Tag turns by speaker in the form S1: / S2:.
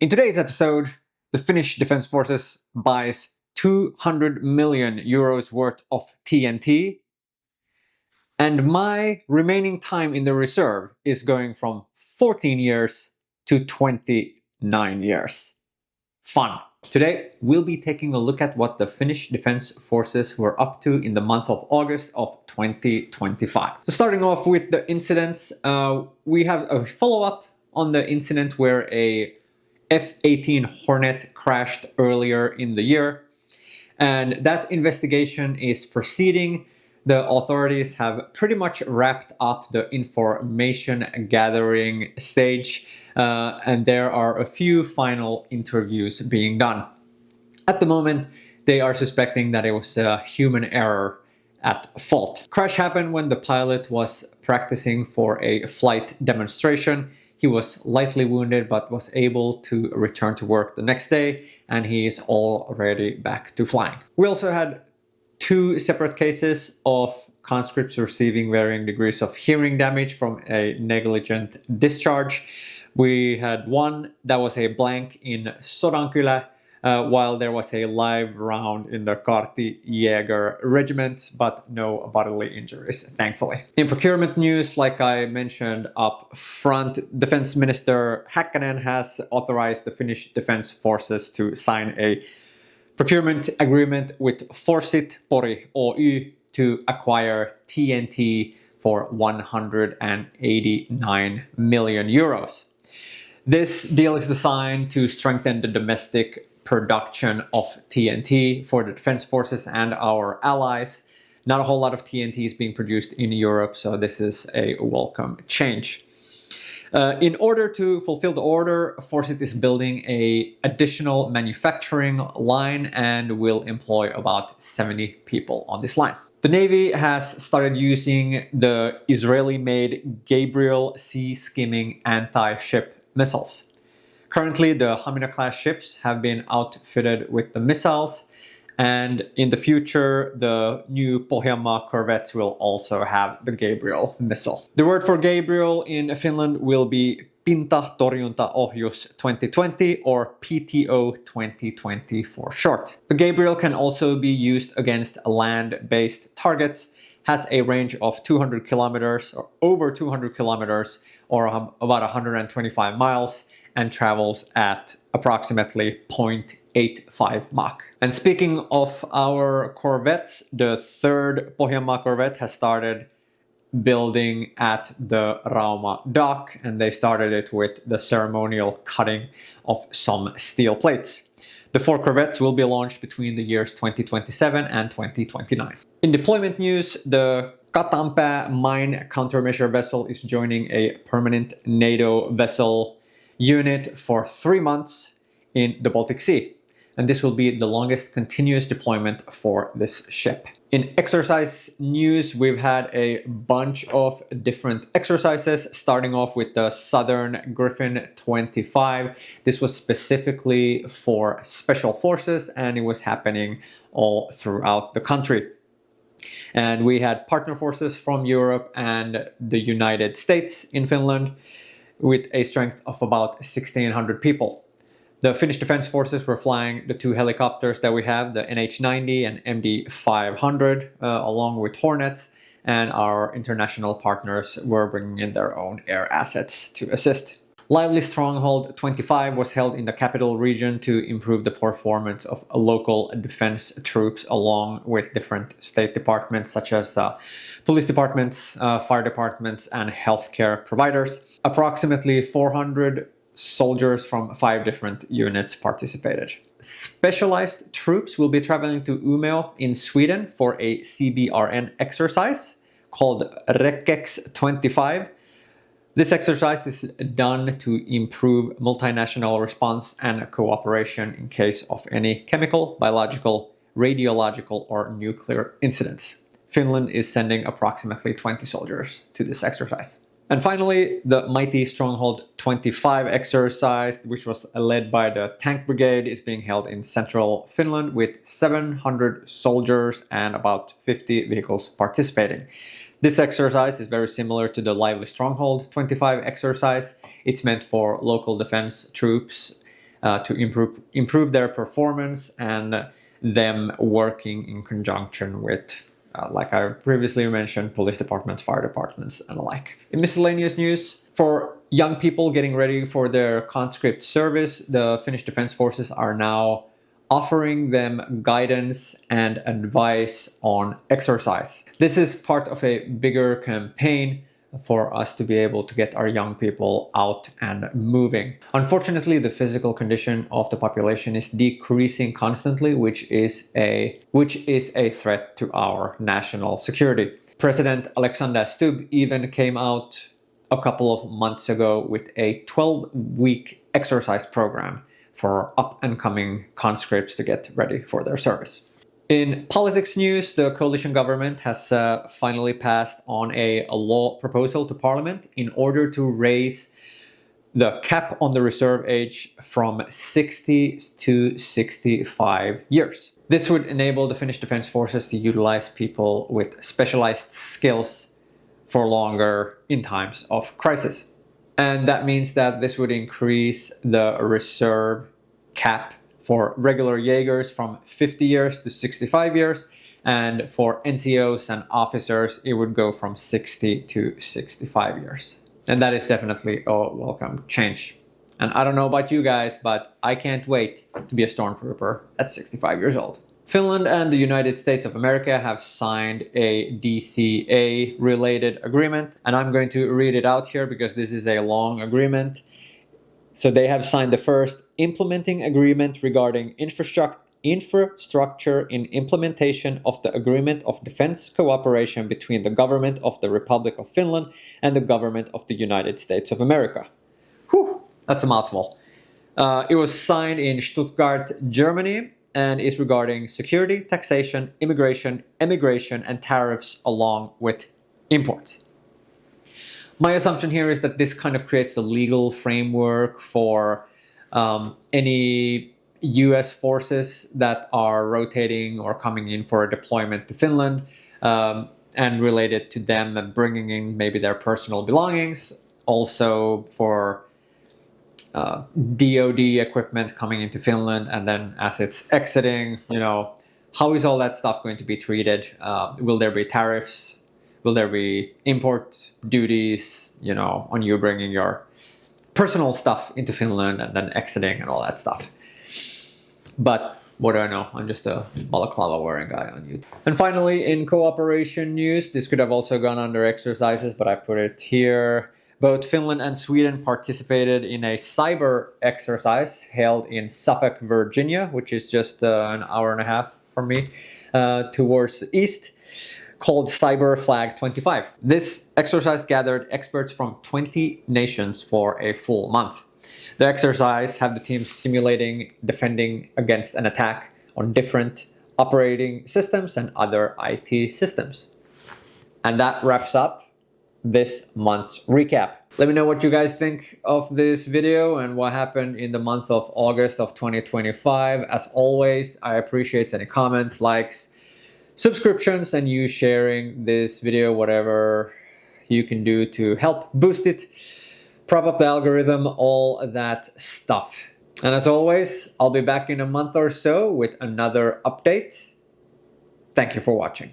S1: In today's episode, the Finnish Defence Forces buys 200 million euros worth of TNT, and my remaining time in the reserve is going from 14 years to 29 years. Fun! Today, we'll be taking a look at what the Finnish Defence Forces were up to in the month of August of 2025. So starting off with the incidents, we have a follow-up on the incident where a F-18 Hornet crashed earlier in the year, and that investigation is proceeding. The authorities have pretty much wrapped up the information gathering stage, and there are a few final interviews being done. At the moment, they are suspecting that it was a human error at fault. Crash happened when the pilot was practicing for a flight demonstration. He was lightly wounded but was able to return to work the next day, and he is already back to flying. We also had two separate cases of conscripts receiving varying degrees of hearing damage from a negligent discharge. We had one that was a blank in Sodankylä, while there was a live round in the Kartijäger regiment, but no bodily injuries, thankfully. In procurement news, like I mentioned up front, Defense Minister Häkkänen has authorized the Finnish Defence Forces to sign a procurement agreement with Forsit Pori Oy to acquire TNT for 189 million euros. This deal is designed to strengthen the domestic production of TNT for the Defense Forces and our allies. Not a whole lot of TNT is being produced in Europe, so this is a welcome change. In order to fulfill the order, Forsit is building an additional manufacturing line and will employ about 70 people on this line. The Navy has started using the Israeli-made Gabriel sea-skimming anti-ship missiles. Currently, the Pohjanmaa-class ships have been outfitted with the missiles, and in the future, the new Pohjanmaa corvettes will also have the Gabriel missile. The word for Gabriel in Finland will be Pintatorjuntaohjus 2020, or PTO 2020 for short. The Gabriel can also be used against land-based targets, has a range of 200 kilometers or over 200 kilometers or about 125 miles, and travels at approximately 0.85 Mach. And speaking of our corvettes, the third Pohjanmaa corvette has started building at the Rauma dock, and they started it with the ceremonial cutting of some steel plates. The four corvettes will be launched between the years 2027 and 2029. In deployment news, the Katanpaa mine countermeasure vessel is joining a permanent NATO vessel unit for 3 months in the Baltic Sea, and this will be the longest continuous deployment for this ship. In exercise news, we've had a bunch of different exercises, starting off with the Southern Griffin 25. This was specifically for Special Forces, and it was happening all throughout the country. And we had partner forces from Europe and the United States in Finland, with a strength of about 1,600 people. The Finnish Defence Forces were flying the two helicopters that we have, the NH-90 and MD-500, along with Hornets, and our international partners were bringing in their own air assets to assist. Lively Stronghold 25 was held in the capital region to improve the performance of local defense troops, along with different state departments such as police departments, fire departments, and healthcare providers. Approximately 400 soldiers from 5 different units participated. Specialized troops will be traveling to Umeå in Sweden for a CBRN exercise called Reccex 25. This exercise is done to improve multinational response and cooperation in case of any chemical, biological, radiological, or nuclear incidents. Finland is sending approximately 20 soldiers to this exercise. And finally, the mighty Stronghold 25 exercise, which was led by the Tank Brigade, is being held in central Finland with 700 soldiers and about 50 vehicles participating. This exercise is very similar to the Lively Stronghold 25 exercise. It's meant for local defense troops to improve their performance, and them working in conjunction with, like I previously mentioned, police departments, fire departments, and the like. In miscellaneous news, for young people getting ready for their conscript service, the Finnish Defence Forces are now offering them guidance and advice on exercise. This is part of a bigger campaign for us to be able to get our young people out and moving. Unfortunately, the physical condition of the population is decreasing constantly, which is a threat to our national security. President Alexander Stubb even came out a couple of months ago with a 12-week exercise program for up-and-coming conscripts to get ready for their service. In politics news, the coalition government has finally passed on a law proposal to Parliament in order to raise the cap on the reserve age from 60 to 65 years. This would enable the Finnish Defence Forces to utilize people with specialized skills for longer in times of crisis. And that means that this would increase the reserve cap for regular Jaegers from 50 years to 65 years, and for NCOs and officers it would go from 60 to 65 years. And that is definitely a welcome change. And I don't know about you guys, but I can't wait to be a stormtrooper at 65 years old. Finland and the United States of America have signed a DCA-related agreement, and I'm going to read it out here because this is a long agreement. So they have signed the first implementing agreement regarding infrastructure in implementation of the Agreement of Defense Cooperation between the Government of the Republic of Finland and the Government of the United States of America. Whew, that's a mouthful. It was signed in Stuttgart, Germany, and is regarding security, taxation, immigration, emigration, and tariffs along with imports. My assumption here is that this kind of creates the legal framework for any US forces that are rotating or coming in for a deployment to Finland, and related to them and bringing in maybe their personal belongings. Also for DoD equipment coming into Finland, and then as it's exiting, how is all that stuff going to be treated? Will there be tariffs? Will there be import duties, on you bringing your personal stuff into Finland and then exiting and all that stuff? But what do I know? I'm just a balaclava wearing guy on YouTube. And finally, in cooperation news, this could have also gone under exercises, but I put it here. Both Finland and Sweden participated in a cyber exercise held in Suffolk, Virginia, which is just an hour and a half from me, towards the east, called Cyber Flag 25. This exercise gathered experts from 20 nations for a full month. The exercise had the teams simulating defending against an attack on different operating systems and other IT systems. And that wraps up this month's recap. Let me know what you guys think of this video and what happened in the month of August of 2025. As always, I appreciate any comments, likes, subscriptions, and you sharing this video, whatever you can do to help boost it, prop up the algorithm, all that stuff. And as always, I'll be back in a month or so with another update. Thank you for watching.